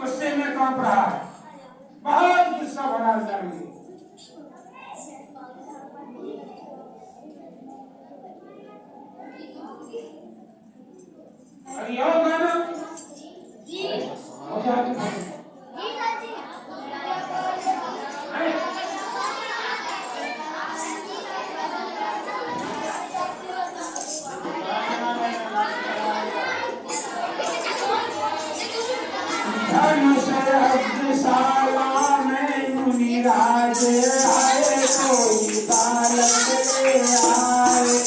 गुस्से में कांप रहा है, बहुत गुस्सा भरा अंदर में। और यो गाना हो जाता है। राज आए कोई बालक ले आए,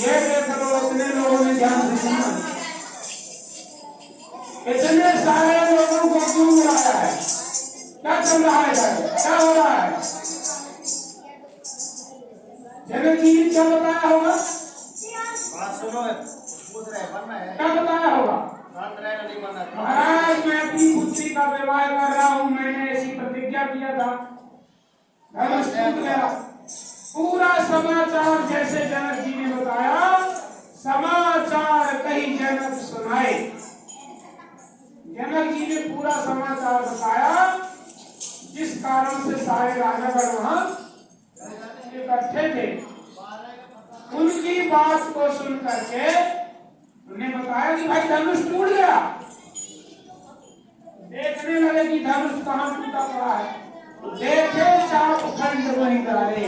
ये देख लो इतने लोगों ने ध्यान से सुना, इतने सारे लोगों को क्यों बुलाया है, क्या चल रहा है, क्या हो रहा है? जनक जी ने क्या बताया होगा? बात सुनो, पूछ रहे बनना है, क्या बताया होगा? नहीं बनना। महाराज मैं अपनी पुत्री का विवाह कर रहा हूँ, मैंने ऐसी प्रतिज्ञा किया था, धनुष टूट गया। पूरा समाचार जैसे जनक जी ने बताया, समाचार कहीं जनक सुनाए। जनक जी ने पूरा समाचार बताया, जिस कारण से सारे राजागण वहां इकट्ठे थे। उनकी बात को सुन करके उन्हें बताया कि भाई धनुष टूट गया। देखने लगे कि धनुष कहाँ टूटा पड़ा है, देखे चाप खंड वहीं डाले,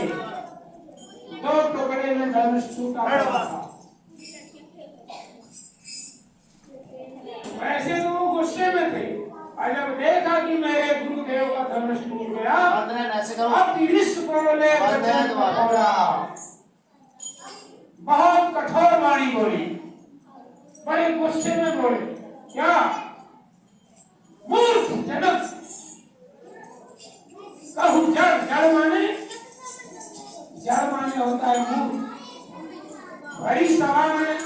दो टुकड़े में धनुष टूटा पड़ा था। वैसे तो वो गुस्से में थे, और जब देखा कि मेरे गुरुदेव का धनुष टूट गया, अब विश्व को लेकर बहुत कठोर वाणी बोली, बड़े गुस्से में बोले, क्या मूर्ख जनक, कहूं जड़, जड़ माने, जड़ माने होता है मूर्ख। बड़ी सभा में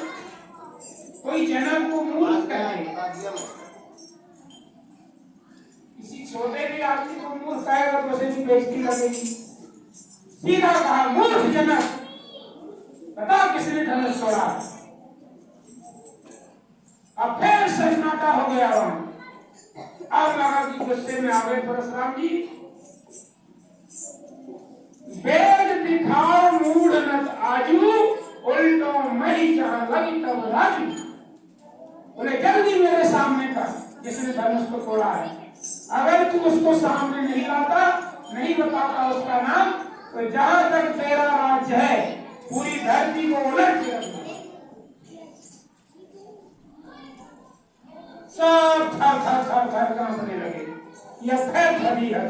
कोई जनक को मूर्ख कहे, किसी छोटे भी आदमी को मूर्ख कहेगा तो उसे भी बेइज्जती लगेगी। सीधा कहा मूर्ख जनक, बता किसने धनुष तोड़ा। अब फिर सन्नाटा हो गया वहां। अब लगा कि गुस्से में आ गए परशुराम जी, वेद दिखाओ मूढ़ नत आजू, उल्टो मई जहां लगी तब राजू। बोले जल्दी मेरे सामने कर जिसने धनुष को तोड़ा है, अगर तू उसको सामने नहीं लाता, नहीं बताता उसका नाम, तो जहां तक तेरा राज्य है पूरी धरती को उलट के रखना। सब थर थर थर थर कांपने लगे, यह फिर खड़ी है।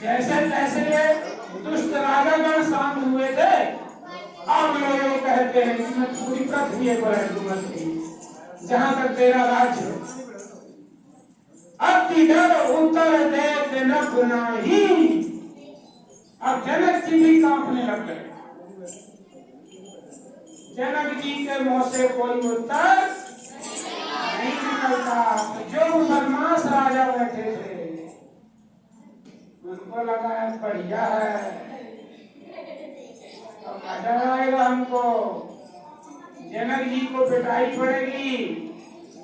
जैसे जैसे दुष्ट राजागण शांत हुए थे, अब लोग कहते हैं कि मैं पूरी पृथ्वी पर है, जहां तक तेरा राज्य अति डर उत्तर दे न गुनाही। अब जनक जी भी कांपने लग गए। जनक जी के मुंह से कोई उत्तर नहीं निकलता। जो बदमाश राजा बैठे थे उनको लगा बढ़िया है, अब मजा आएगा हमको, जनक जी को पिटाई पड़ेगी,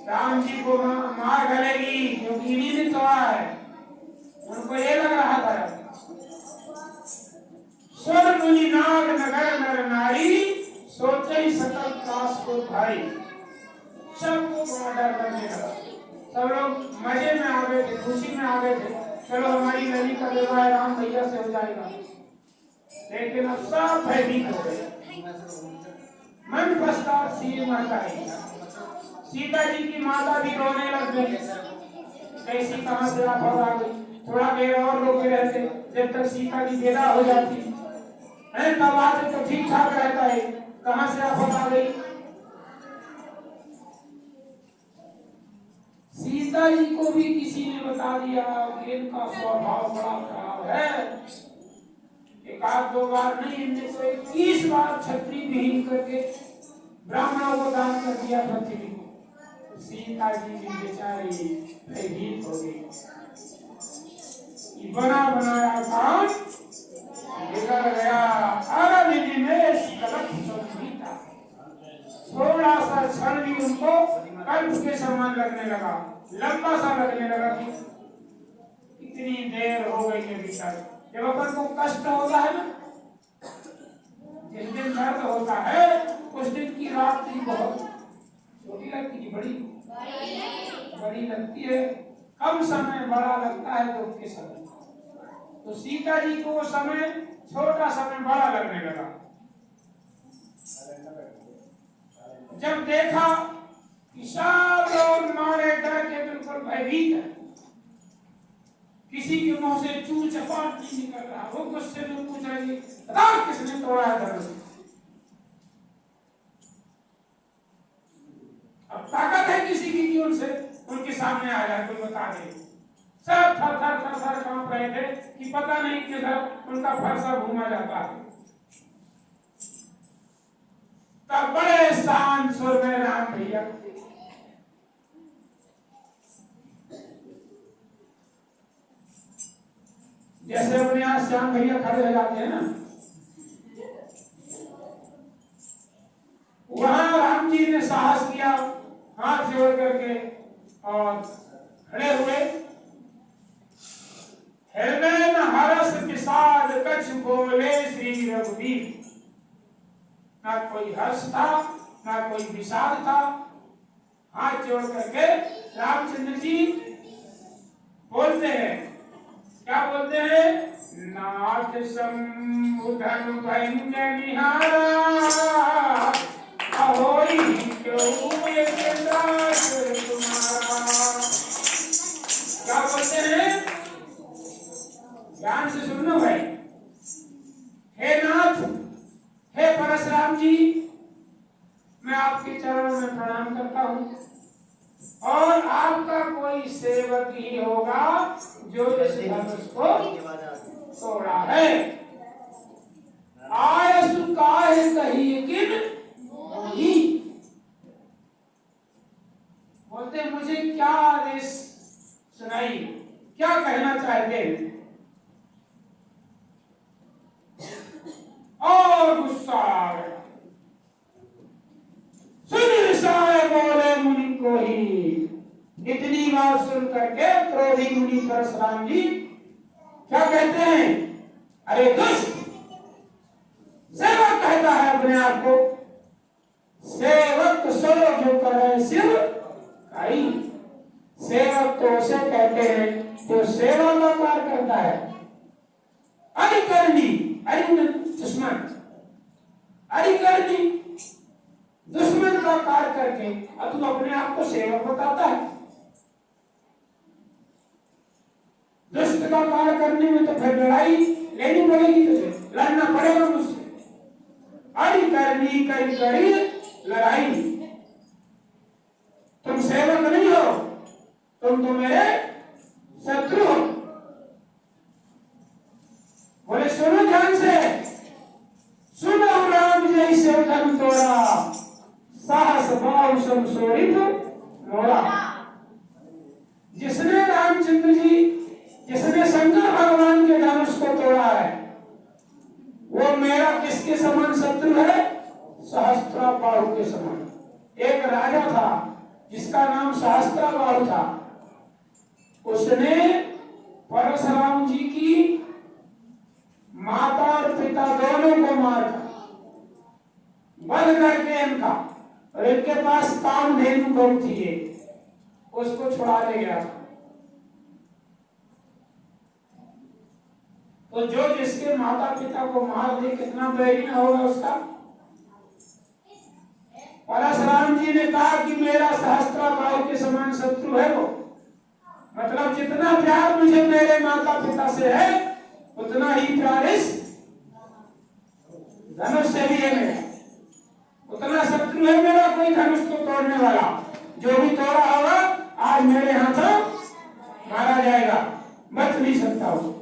राम जी को मार डालेगी क्योंकि इन्हीं ने तोड़ा है। उनको ये लग रहा था। सुर मुनि नाग नगर नर नारी, सोचे ही सकल काश को भाई। सबको बड़ा डर लगने लगा, सब लोग मजे में आ गए थे, खुशी में आ गए थे, चलो हमारी नदी का विवाह राम भैया से हो जाएगा। लेकिन अब सब भयभीत हो गए। मन पश्चात सी माता आई, सीता जी की माता भी रोने लग गई, कैसी कहां से आफत आ गई। थोड़ा देर और रोके रहते, जब तक सीता जी विदा हो जाती है, तब आते तो ठीक ठाक रहता है, कहां से आफत आ गई। सीता जी को भी किसी ने बता दिया कि इनका स्वभाव बड़ा खराब है। एक आध दो बार नहीं, इनने 121 बार छत्री विहीन करके ब्राह्मणों को दान कर दिया पृथ्वी को। सीता जी की बेचारी भयभीत हो गई, बना बनाया काम बिगड़ गया। अरविंद में सीता थोड़ा सा क्षण भी उनको कल्प के समान लगने लगा, लंबा सा लगने लगा कि इतनी देर हो गई है भीतर। जब अपन को कष्ट होता है ना, जिस दिन दर्द होता है उस दिन की रात्रि बहुत छोटी लगती है, बड़ी लगती है, कम समय बड़ा लगता है दुख के समय। तो सीता जी को वो समय छोटा समय बड़ा लगने लगा। जब देखा कि सब लोग मारे डर के बिल्कुल भयभीत है, किसी के मुंह से चूल चपाट नहीं निकल रहा, वो गुस्से में पूछ रही किसने तोड़ा है धनुष। है कोई बता दे। सब थर थर थर थर कांप रहे थे कि पता नहीं किधर उनका फरसा घूमा जाता है। तब बड़े शांत सुर में राम भैया जैसे अपने यहाँ श्याम भैया खड़े हो जाते हैं ना, वहां राम जी ने साहस किया, हाथ जोड़ करके और खड़े हुए। हृदय न हरस विषाद कछ बोले श्री रघुवीर। ना कोई हर्ष था ना कोई विषाद था। हाथ जोड़ करके रामचंद्र जी बोलते हैं, क्या बोलते हैं? नाथ समुधन भंजनिहारा अहोई क्यों ये दास तुम्हारा। क्या बोलते हैं? ध्यान से सुनो भाई। हे नाथ, हे परशुराम जी, मैं आपके चरणों में प्रणाम करता हूँ और आपका कोई सेवक ही होगा जो इस धनुष को तोड़ा है। आयसु काहे कही किन मोही। बोलते मुझे क्या आदेश सुनाई, क्या कहना चाहते? और गुस्सा आ गया। सुन बोले मुनि को ही। इतनी बात सुन करके क्रोधी मुनि परशुराम जी क्या कहते हैं? अरे दुष्ट, सेवक कहता है अपने आप को। सेवक सो जो करे शिव काई। सेवक तो उसे कहते हैं जो सेवा का कार्य करता है। अधिकरणी, अरे दुश्मन, अधिकरणी दुश्मन का कार्य करके अब तू अपने आप को सेवक बताता है। दुष्ट का कार्य करने में तो फिर लड़ाई लेनी पड़ेगी, तुझे लड़ना पड़ेगा मुझसे। अड़ी करनी करी करी लड़ाई। तुम सेवक नहीं हो, तुम तो मेरे शत्रु हो। बोले सुनो ध्यान से, सुनो राम जय से धन तोड़ा, साहस भाव संशोधित मोरा। जिसने रामचंद्र जी, जिसने शंकर भगवान के धनुष को तोड़ा है, वो मेरा किसके समान शत्रु है? सहस्त्राबाहु के समान। एक राजा था जिसका नाम सहस्त्राबाहु था। उसने परशुराम जी की माता और पिता दोनों को मारा, वध करके इनका, और इनके पास कामधेनु गौ थी, उसको छुड़ा ले गया था। तो जो जिसके माता पिता को मार दे, कितना बैरी होगा उसका? परशुराम जी ने कहा कि मेरा सहस्त्राबाहु के समान शत्रु है वो। मतलब जितना प्यार मुझे मेरे माता पिता से है, उतना ही प्यार इस धनुष से भी है मेरा। उतना शत्रु है मेरा कोई धनुष को तोड़ने वाला। जो भी तोड़ा होगा आज मेरे हाथों मारा जाएगा, बच नहीं सकता वो।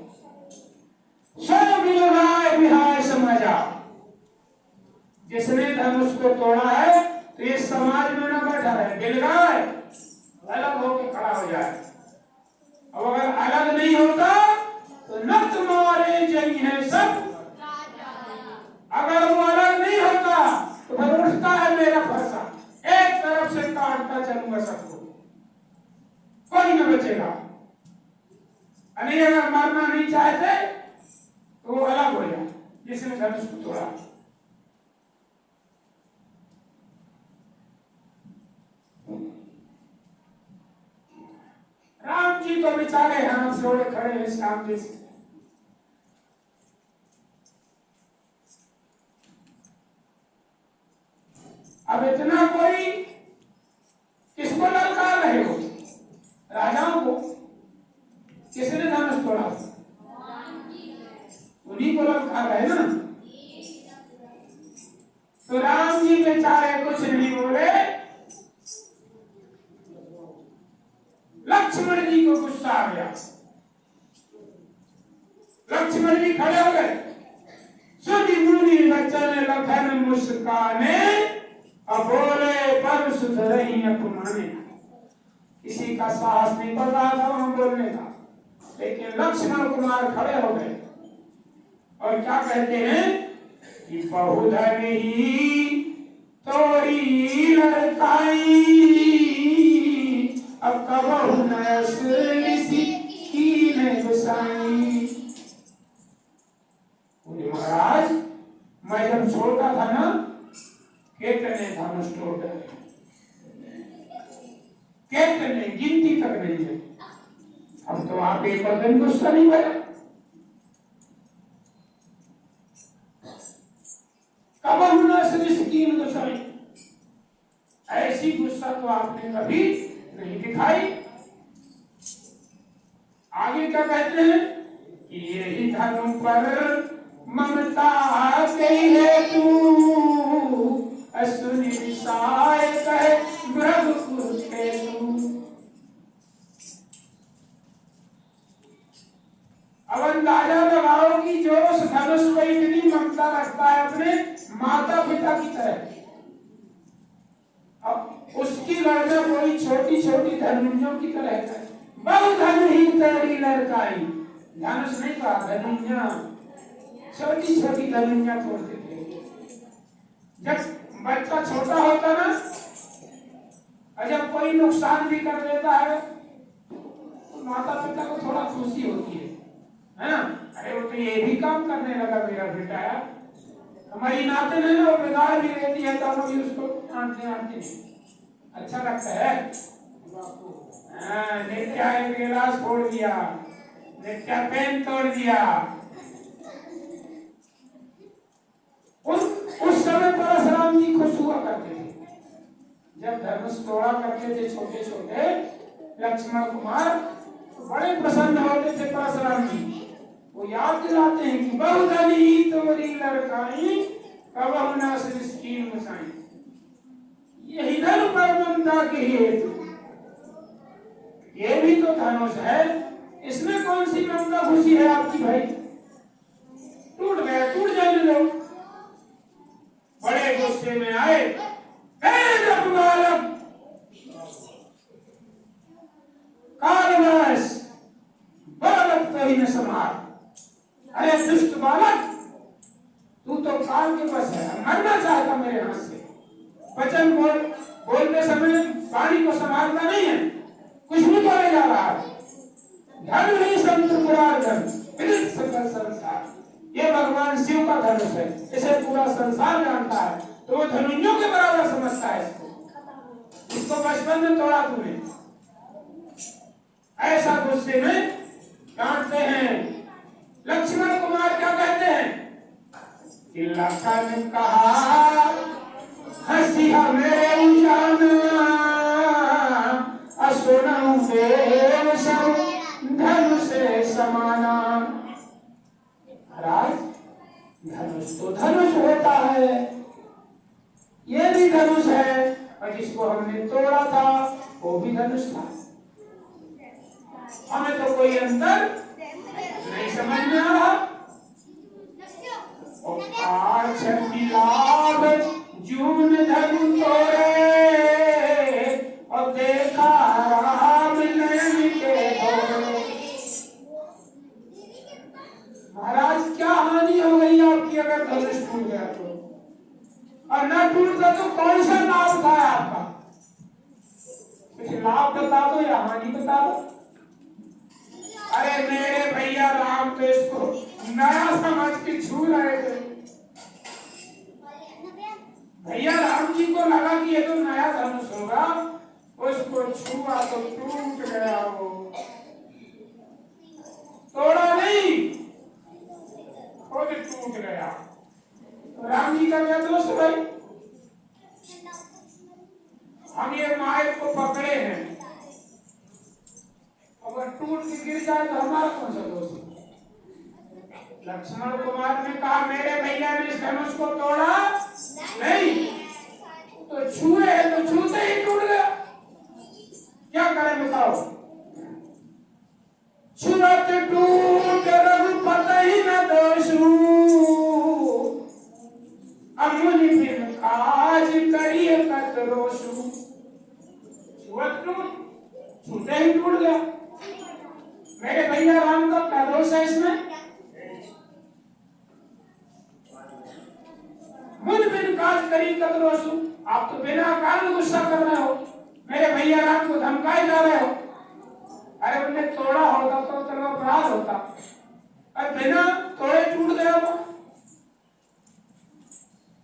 सब विलगाए विहाय समाजा। जिसने धनुष को तोड़ा है तो ये समाज में न बैठा रहे, विलगाए अलग होकर खड़ा हो जाए। अब अगर अलग नहीं होता तो नत मारे जई है सब। अगर वो अलग नहीं होता तो फिर उठता है मेरा फरसा, एक तरफ से काटता चलूंगा सबको, कोई न बचेगा। नहीं अगर मरना नहीं चाहते तो वो अलग हो जाए, जिसने धनुष को तोड़ा। राम जी तो बेचारे हाथ जोड़े खड़े हैं सामने से। अब इतना कोई किसको ललकार रहे हो? राजाओं को। किसने धनुष तोड़ा? उन्हीं को ललकार रहे ना। तो राम जी बेचारे कुछ नहीं बोले। लक्ष्मण गुस्सा आ गया। लक्ष्मण जी खड़े हो गए। सुनि मुनि वचन लखन मुस्काने, अब बोले पर सुधरहि अपमाने। किसी का साहस नहीं पड़ रहा था वहां बोलने का, लेकिन लक्ष्मण कुमार खड़े हो गए और क्या कहते हैं कि बहुधन ही तोरी लड़काई, अब कबहु नयसी कीन गुसाई। बोले महाराज, मैं जब छोटा था ना, कितने धनुष तोड़ डाले, कितने गिनती तक नहीं है। अब तो आप एक और दिन गुस्सा नहीं बना। ऐसी गुस्सा तो आपने कभी नहीं दिखाई। आगे क्या कहते हैं कि यही धर्म पर ममता के हेतु, असुनि विषाय कहे ब्रह्मपुर हेतु। अब अंदाजा लगाओ कि जो उस धनुष पर इतनी ममता रखता है अपने माता पिता की तरह, अब उसकी लड़ना कोई छोटी छोटी धनुषों की तरह है। बहुधन ही तेरी लड़काई, धनुष नहीं कहा, धनुषा, छोटी छोटी धनुषा तोड़ देते। जब बच्चा छोटा होता ना, और जब कोई नुकसान भी कर देता है तो माता पिता को थोड़ा खुशी होती है ना। अरे वो तो ये भी काम करने लगा मेरा बेटा यार, हमारी नाते नहीं वो बिगाड़ भी रहती है तो हम भी उसको आंटे अच्छा लगता है। नित्या एक गिलास फोड़ दिया, नित्या पेन तोड़ दिया। उस समय परशुराम जी खुश हुआ करते थे जब धनुष तोड़ा करते थे छोटे छोटे लक्ष्मण कुमार, तो बड़े प्रसन्न होते थे परशुराम जी। वो याद दिलाते हैं कि बहुधनी तोरी लड़काई, कबहु न सृष्टि मुसाई। यही धन पर ममता के हेतु, ये भी तो धनुष है, इसमें कौन सी ममता खुशी है आपकी भाई? टूट गया, टूट जाने दो। बड़े गुस्से में आए, बालक कालवश बालक तो ही न संभाल। अरे दुष्ट बालक, तू तो काल के बस है, मरना चाहता मेरे हाथ से। वचन बोलते समय वाणी को संभालता नहीं है, कुछ भी बोले जा रहा है। धन ही संतुरार्धन सकल संसार, ये भगवान शिव का धनुष है, इसे पूरा संसार जानता है, तो वो धनुषों के बराबर समझता है इसको बचपन में तोड़ा तूने। ऐसा गुस्से में डांटते हैं। लक्ष्मण कुमार क्या कहते हैं कि लखन कहा हंसिया मेरे उजाना, असुनहु देव सब धनुष से समाना। महाराज, धनुष तो धनुष होता है, ये भी धनुष है, और जिसको हमने तोड़ा था वो भी धनुष था। हमें तो कोई अंतर नहीं समझ में आ रहा। जून धनु तोड़े और देखा राम नयन के दौरे। महाराज, क्या हानि हो गई आपकी अगर धनुष टूट गया तो? और न टूटता तो कौन सा लाभ था आपका? कुछ लाभ बता दो या हानि बता दो। अरे मेरे भैया राम तो इसको नया समझ के छू रहे थे। भैया राम जी को लगा कि ये तो नया धनुष होगा, उसको छुआ तो टूट गया, वो तोड़ा नहीं, खुद टूट गया। तो राम जी का क्या दोष भाई? हम ये माइक को पकड़े हैं, अगर टूट के गिर जाए तो हमारा कौन सा दोष है? लक्ष्मण कुमार ने कहा मेरे भैया ने इस धनुष को तोड़ा नहीं, तो छुए तो छूते ही टूट गया, क्या करें बताओ? कतरोसु छुअत टूट, छूटे ही टूट गया। मेरे भैया राम का क्या दोष है इसमें? मुझ बिन काज करी कतरोसु, आप तो बिना कारण गुस्सा कर रहे हो, मेरे भैया राम को धमकाए जा रहे हो। अरे उन्हें तोड़ा होता तो चलो अपराध होता, और बिना तोड़े टूट गया वो।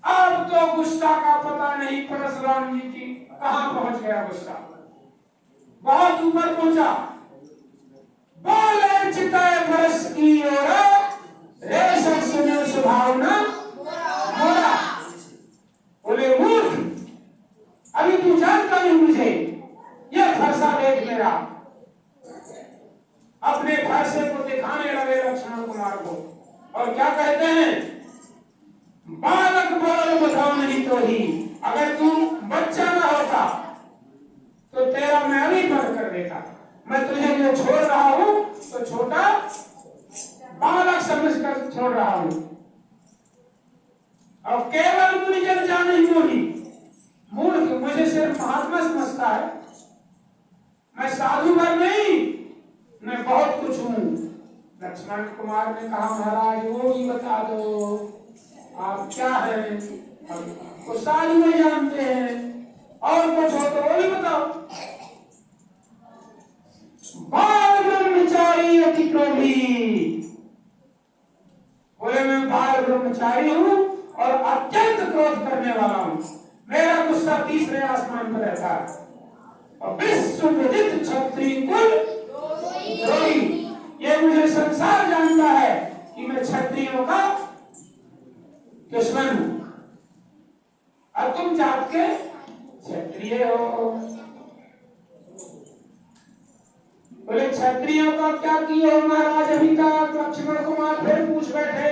अब तो गुस्सा का पता नहीं परशुराम जी की कहां पहुंच गया गुस्सा, बहुत ऊपर पहुंचा। बोले चिताए बरस की ओर रेशम सुने सुभावना मोरा। बोले मूर्ख, अभी तू जानता नहीं मुझे, ये फरसा देख मेरा। अपने फरसे को दिखाने लगे लक्ष्मण कुमार को, और क्या कहते हैं? बालक बोल बताओ नहीं तो ही, अगर तू बच्चा ना होता तो तेरा मैं अभी बंद कर देता। मैं तुझे जो छोड़ रहा हूं तो छोटा बालक समझकर छोड़ रहा हूं। और केवल मुनिजन जाने मोही, मूर्ख मुझे सिर्फ महात्मा समझता है, मैं साधु भर नहीं, मैं बहुत कुछ हूं। लक्ष्मण कुमार ने कहा महाराज वो भी बता दो, आप क्या हैं? तो साधु में जानते हैं, और कुछ हो तो वो भी बताओ। बाल ब्रह्मचारी अति क्रोधी, बोले मैं बाल ब्रह्मचारी हूं और अत्यंत क्रोध करने वाला हूं, मेरा गुस्सा तीसरे आसमान पर रहता है। और विश्व विदित क्षत्रिय कुल द्रोही, ये मुझे संसार जानता है कि मैं क्षत्रियों का दुश्मन हूं, और तुम जात के क्षत्रिय हो। बोले क्षत्रियों का क्या किया महाराज अभी तक? लक्ष्मण कुमार फिर पूछ बैठे,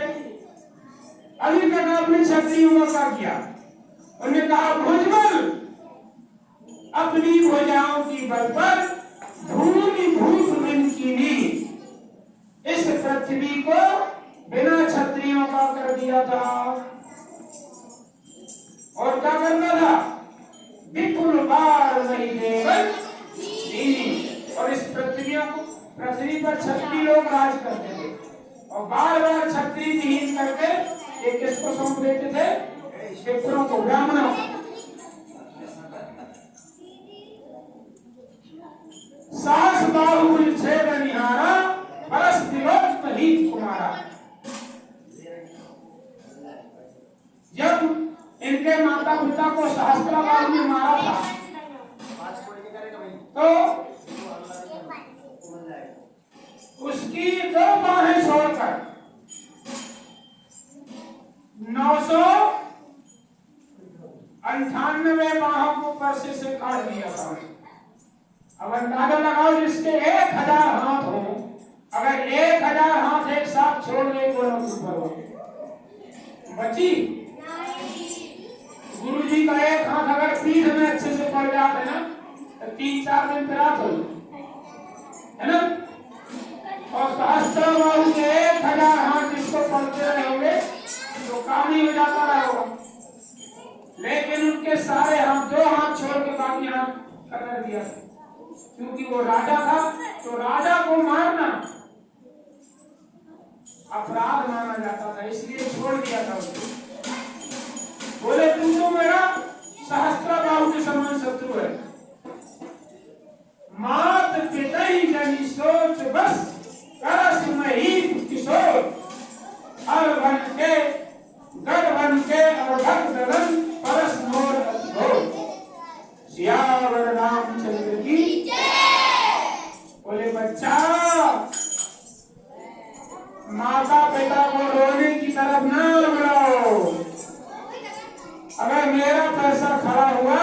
अभी तक आपने क्षत्रियों का क्या किया? उन्होंने कहा भुजबल, अपनी भुजाओं की बल पर भूमि भूत मन की नी, इस पृथ्वी को बिना क्षत्रियों का कर दिया था। और क्या करता था? विपुल बार वही देवल, और इस पृथ्वी पर क्षत्रिय लोग राज करते थे, और बार बार क्षत्रिय विहीन करके ये किसको सौंप देते थे? विप्रों को, ब्राह्मणों। सास बाहुबल छेद निहारा, परस विरोध पलीत कुमारा। जब इनके माता पिता को सहस्त्राबाहु ने मारा था, तो उसकी 2 बाहें छोड़कर 998 बाहों को परसे से काट दिया था। अब अंदाजा लगाओ, जिसके 1000 हाथ हो, अगर 1000 हाथ एक साथ छोड़ दे तो बची? गुरु जी का एक हाथ अगर पीठ में अच्छे से पड़ जाते ना तो 3-4 दिन रात हो, है ना? और सहस्त्रबाहु के 1000 हाथ जिसको पड़ते रहेंगे तो काम ही हो जाता रहेगा। लेकिन उनके सारे हाथ, 2 हाथ छोड़ के बाकी हाथ कर दिया, क्योंकि वो राजा था, तो राजा को मारना अपराध माना जाता था, इसलिए छोड़ दिया था उसको। बोले तू तो मेरा सहस्त्रबाहु के समान शत्रु है। मात पिता ही जनी सोच बस करस मही किशोर, हर बन के गढ़ बन के और भक्त दलन परस मोर अतिघोर। सियावर रामचंद्र की बोले बच्चा, माता पिता को रोने की तरफ ना बढ़ाओ। अगर मेरा पैसा खड़ा हुआ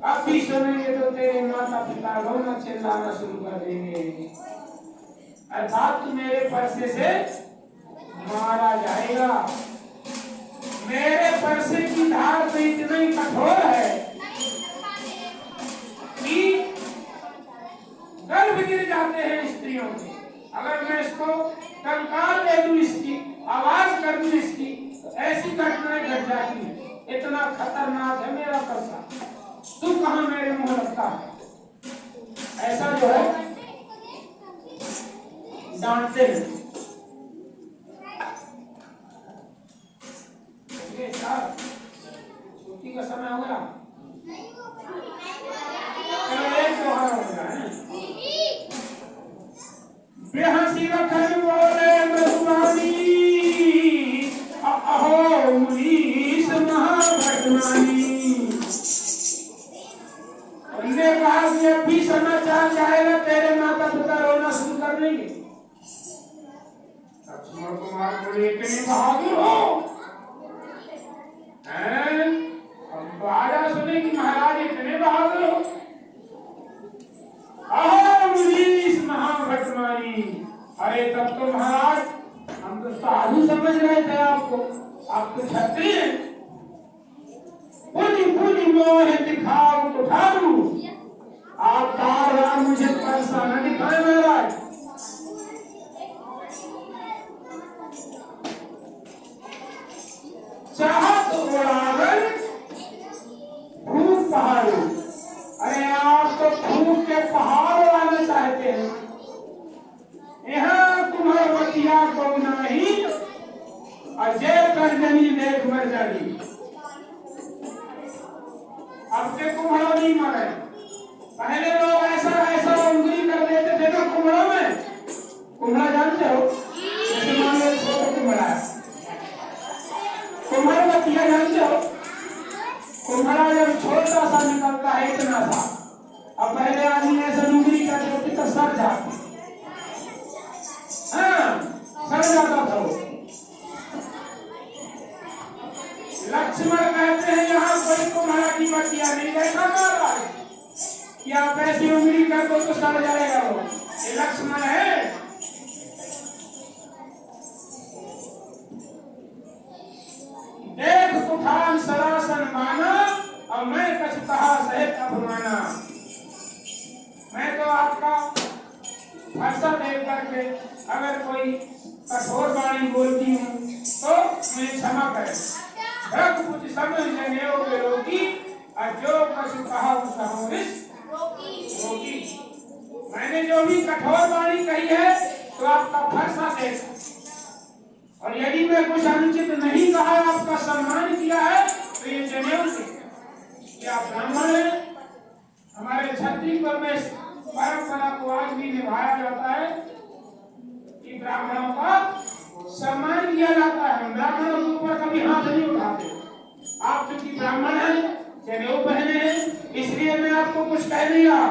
अब भी सुनेंगे तो तेरे माता पिता रोना चिल्लाना शुरू कर देंगे, अर्थात मेरे पैसे से मारा जाएगा। मेरे पैसे की धार तो इतनी कठोर है कि गर्भ गिर जाते हैं स्त्रियों के। अगर मैं इसको कंकाल दे दूं, इसकी आवाज कर दूं इसकी, तो ऐसी घटनाएं घट जाती है। इतना खतरनाक है मेरा पैसा। तू कहाँ मेरे मुंह लगता है, ऐसा जो है डांटते हैं। ये साहब छुट्टी का समय हो गया, चलो एक त्योहार हो गया है। बेहसी रखन बोले मधुबानी, अहो मुनीस महाभटमानी। उनने कहा कि अब भी समाचार जाएगा, तेरे माता पिता रोना शुरू कर देंगे। लक्ष्मण कुमार बोले इतने बहादुर हो, हम तो आजा सुने कि महाराज इतने बहादुर हो। अहो मुनीस महाभटमानी, अरे तब तो महाराज हम तो साधु समझ रहे थे आपको, आप तो क्षत्रिय हैं। पुनि पुनि मोह दिखाओ तो ठारू, आप बार बार मुझे पैसा न दिखाए महाराज। चाहत उड़ावन भूख पहाड़ू, अरे आप तो भूख के पहाड़ उड़ाना चाहते हैं। यहाँ तुम्हारे बतिया को नहीं, अजय कर्जनी देख मर जानी। अब के कुम्हाड़ा नहीं मरे, पहले लोग ऐसा ऐसा उंगली कर देते थे ना कुम्हाड़ा में। कुम्हाड़ा जानते हो, जैसे मान लो छोटा कुम्हाड़ा है, कुम्हाड़ा बतिया जानते हो। कुम्हाड़ा जब छोटा सा निकलता है इतना सा, अब पहले आदमी ऐसा उंगली कर देते तो सर जाते, सर जाता था वो। लक्ष्मण कहते हैं यहाँ कोई कुम्हाड़ा की बतिया नहीं देखा महाराज, कि आप ऐसी उंगली कर दो तो सड़ जाएगा वो। ये लक्ष्मण है। देख कुठान सरासन माना, और मैं कछ कहा सहित अपमाना। मैं तो आपका फरसा देख करके अगर कोई कठोर वाणी बोलती हूँ तो मुझे क्षमा करें। रख कुछ समझ जनेऊ के रोगी, और जो कछु कहा उसका रोगी। मैंने जो भी कठोर वाणी कही है तो आपका फरसा देख, और यदि मैं कुछ अनुचित नहीं कहा, आपका सम्मान किया है, तो ये जनेऊ से क्या ब्राह्मण है। हमारे क्षत्रिय कुल में परंपरा को आज भी निभाया जाता है कि ब्राह्मणों का सम्मान किया जाता है। हम ब्राह्मणों के ऊपर कभी हाथ नहीं उठाते। आप चूंकि ब्राह्मण हैं, जनेऊ पहने हैं, इसलिए मैं आपको कुछ कह नहीं रहा।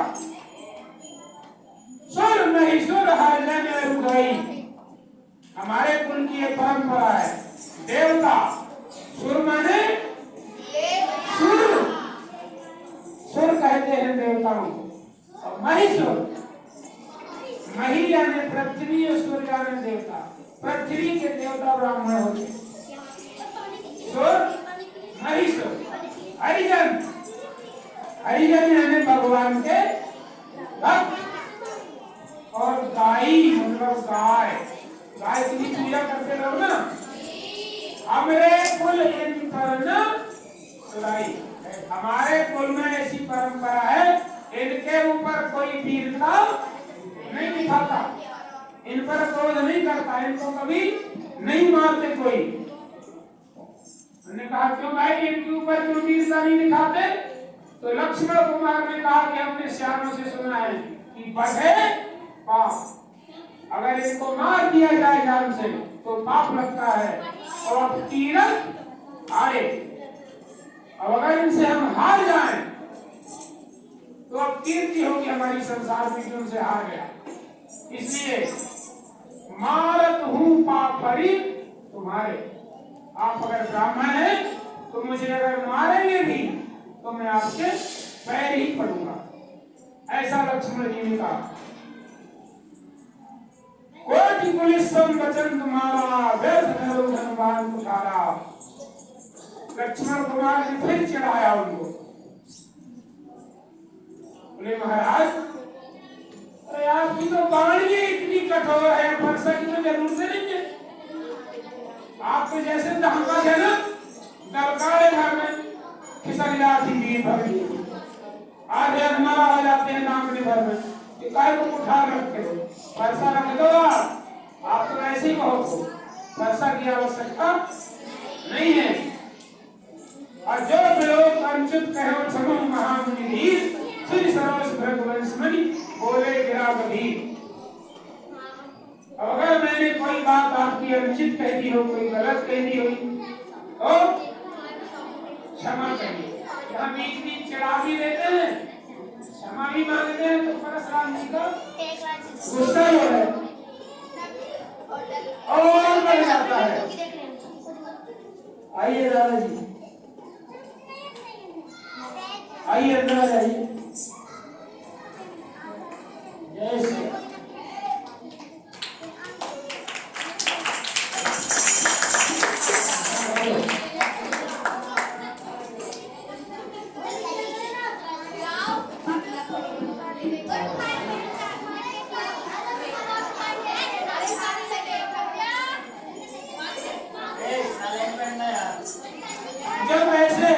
सुर नहीं सुर हर जन रुदाई, हमारे कुल की ये परंपरा है। देवता सुर माने सुर, सुर कहते हैं देवताओं को। और महिषुर, मही यानी पृथ्वी, और सुर यानी देवता। पृथ्वी के देवता ब्राह्मण होते। सुर महिषुर। हरिजन, हरिजन यानी भगवान के भक्त। और गाई मतलब गाय, गाय की पूजा करते रहो ना। हमरे कुल इन पर न सुनाई, हमारे कुल में ऐसी परंपरा है, इनके ऊपर कोई वीरता नहीं दिखाता, इन पर क्रोध नहीं करता, इनको कभी नहीं मारते कोई। उन्होंने कहा क्यों भाई इनके ऊपर क्यों वीरता नहीं दिखाते? तो लक्ष्मण कुमार ने कहा कि हमने श्यामों से सुना है कि बढ़े पाप, अगर इनको मार दिया जाए जान से तो पाप लगता है। और अब तीरथ आए, और अगर इनसे हम हार जाएं तो अब कीर्ति होगी हमारी संसार में कि उनसे हार गया। इसलिए मारत हूं पाप परी तुम्हारे। आप अगर ब्राह्मण हैं तो मुझे अगर मारेंगे भी तो मैं आपके पैर ही पड़ूंगा, ऐसा लक्ष्मण जी ने कहा। कोटि पुलिस वचन तुम्हारा, व्यर्थ करो धनवान पुकारा। लक्ष्मण कुमार ने फिर चिढ़ाया उनको, बोले महाराज अरे आपकी तो वाणी इतनी कठोर है, वर्षा की तो जरूरत नहीं है। आपको जैसे धमका है ना, दरकारे घर में खिसक जाती वीर भगनी। आधे अधमरा हो जाते हैं दांत भर में, कि काय को उठा रखे हो, पैसा रख दो आप तो ऐसे ही बहुत हो, पैसा की आवश्यकता नहीं है। और जो प्रयोग अंचित कहो समो महामुनि धीर, श्री सरोज भृगवंश मणि बोले गिरा कबीर। अगर मैंने कोई बात आपकी अनुचित कह दी हो, कोई गलत कह दी हुई तो क्षमा करिए। हम बीच बीच चिढ़ा भी देते हैं, क्षमा भी मांगते हैं, तो परशुराम जी का गुस्सा हो है और बढ़ जाता है। आइए दादा जी, आइए अंदर आ जाइए। जय श्री राम। जब ऐसे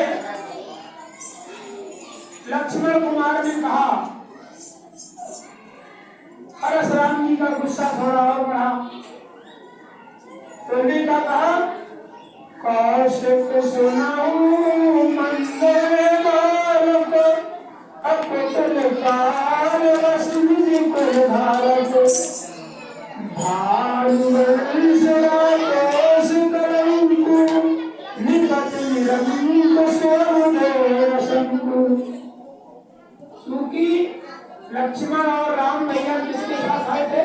लक्ष्मण कुमार ने कहा, परशुराम जी का गुस्सा थोड़ा और बढ़ा, तो ने कहा कौशिक सुनाऊं मंदे बालक, अकुशल कार रस निधि कर धारक, भानुवंश राकेश कलंकु, निकट निरंक स्वदेव शंकु। क्योंकि लक्ष्मण और राम भैया किसके साथ आए थे?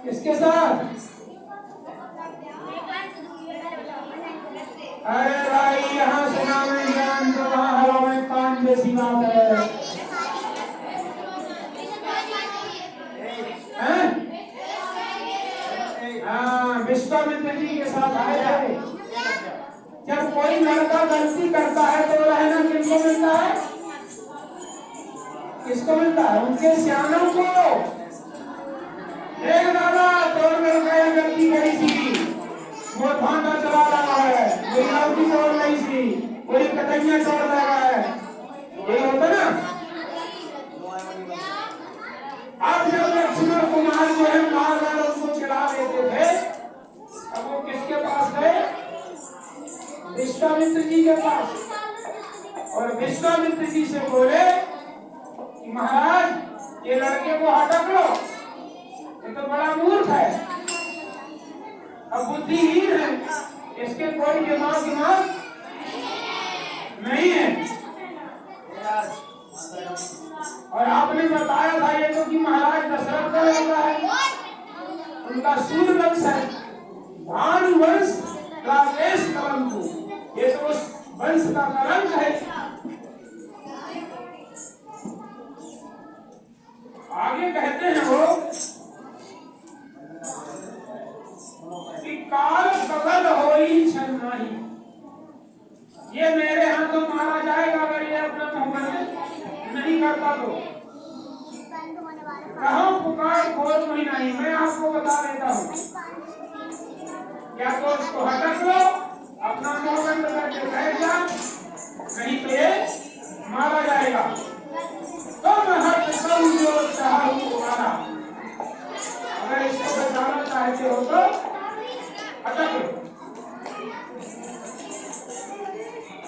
किसके साथ? अरे भाई यहाँ सुना में ज्ञान तो वहाँ हवा में कान जैसी बात है। हाँ, विश्वामित्र जी के साथ आए थे। जब कोई लड़का गलती करता है तो रहना किसको मिलता है? किसको मिलता है? उनके सियानों को। एक दादा तोड़ लड़का गलती करी थी, वो भांडा चला रहा है, कोई लड़की तोड़ रही थी, कोई कतैया तोड़ रहा है, ये होता ना। अब जब लक्ष्मण कुमार जो है बार-बार उसको चिढ़ा देते थे, अब वो किसके पास गए? विश्वामित्र जी के पास। और विश्वामित्र जी से बोले कि महाराज ये लड़के को हटा लो, ये तो बड़ा मूर्ख है, अब बुद्धिहीन है, इसके कोई दिमाग नहीं है। और आपने बताया था ये तो कि महाराज दशरथ का लड़का है, उनका सूर्य वंश है, भानुवंश राकेश कलंकु, ये तो उस वंश का कलंक है। आगे कहते हैं वो कि काल कबल होई छन्नाही, ये मेरे हाथों मारा जाएगा अगर ये अपना मुंह बंद नहीं करता तो। कहाँ पुकार खोल कोई नहीं, मैं आपको बता देता हूँ, या तो उसको हटक लो, अपना मुंह बंद करके बैठ जा, नहीं तो ये मारा जाएगा। तो मैं हट सकूं जो चाहूं तुम्हारा, अगर इसको बचाना चाहते हो तो हटक लो।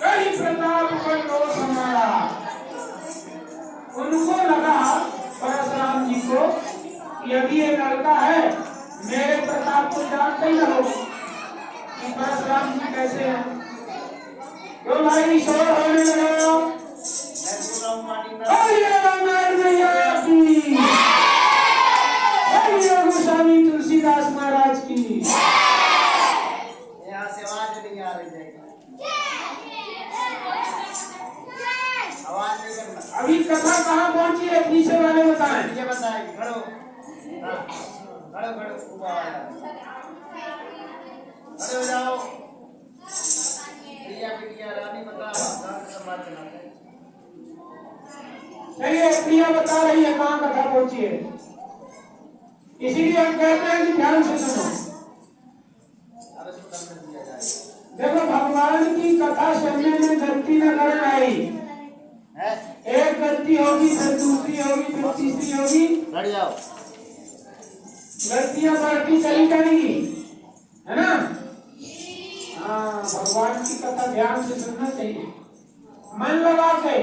कई प्रताप पर दोष हमारा, उनको लगा परशुराम जी को यदि ये लड़का है मेरे प्रताप को जानते ही न हो कि परशुराम जी कैसे हैं, तो भाई शोर होने लगा। गोस्वामी तुलसीदास महाराज की यहाँ से आवाज नहीं आ रही है, आवाज नहीं करना। अभी कथा कहाँ पहुंची है पीछे वाले बताएं। ये बताएं, खड़ो खड़ो खड़ो खड़े हो जाओ। प्रिया बिटिया रानी बता समाज चलाते हैं। चलिए प्रिया बता रही है कहाँ कथा पहुंची है, इसीलिए हम कहते हैं कि ध्यान से सुनो। देखो भगवान की कथा सुनने में गलती नगर में आई, है एक गलती होगी, फिर दूसरी होगी, फिर तीसरी होगी, लड़ जाओ। गलतियां बढ़ती चली जाएंगी, है ना? हाँ, भगवान की कथा ध्यान से सुनना चाहिए, मन लगा के।